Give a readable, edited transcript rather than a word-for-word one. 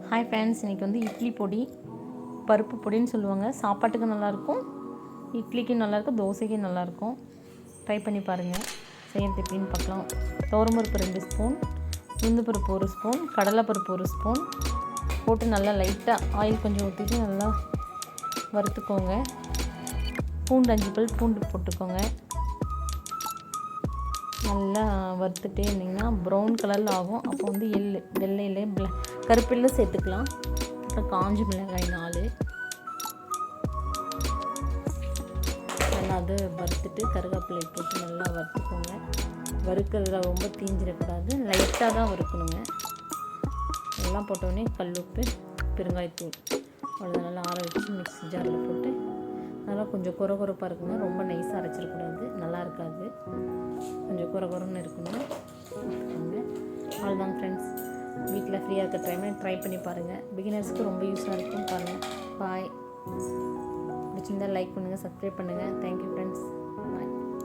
Hi friends, இன்றைக்கி வந்து இட்லி பொடி, பருப்பு பொடின்னு சொல்லுவாங்க. சாப்பாட்டுக்கு நல்லாயிருக்கும், இட்லிக்கு நல்லாயிருக்கும், தோசைக்கு நல்லாயிருக்கும். ட்ரை பண்ணி பாருங்கள். செய்கிறது எப்படின்னு பார்க்கலாம். துவரம்பருப்பு 2 ஸ்பூன், உளுந்துப்பருப்பு 1 ஸ்பூன், கடலைப்பருப்பு 1 ஸ்பூன் போட்டு நல்லா லைட்டாக ஆயில் கொஞ்சம் ஊற்றிட்டு நல்லா வறுத்துக்கோங்க. பூண்டு 5 பல் பூண்டு போட்டுக்கோங்க. நல்லா வறுத்துட்டே இருந்திங்கன்னா ப்ரௌன் கலரில் ஆகும். அப்போ வந்து வெள்ளையில் கருப்பில் சேர்த்துக்கலாம். அப்புறம் காஞ்ச மிளகாய் 4 நல்லா அது வறுத்துட்டு கருவேப்பிலை போட்டு நல்லா வறுத்துக்கோங்க. வறுக்கிறதுல ரொம்ப தீஞ்சிடக்கூடாது, லைட்டாக தான் வறுக்கணுங்க. எல்லாம் போட்டோடனே கல்லுப்பு, பெருங்காயத்தூள் அவ்வளோ நல்லா ஆற வச்சு மிக்ஸி ஜாரில் போட்டு நல்லா கொஞ்சம் கொரகொரப்பாக இருக்குங்க. ரொம்ப நைஸாக அரைச்சிடக்கூடாது, நல்லா இருக்காது. கொஞ்சம் கொரகொரன்னு இருக்கணும். அவ்வளோதாங்க ஃப்ரெண்ட்ஸ். வீட்டில் ஃப்ரீயாக இருக்க டைமை ட்ரை பண்ணி பாருங்கள். பிகினர்ஸ்க்கு ரொம்ப யூஸாக இருக்கும். பாருங்கள். பாய். பிடிச்சிருந்தால் லைக் பண்ணுங்கள், சப்ஸ்கிரைப் பண்ணுங்கள். Thank you friends. பாய்.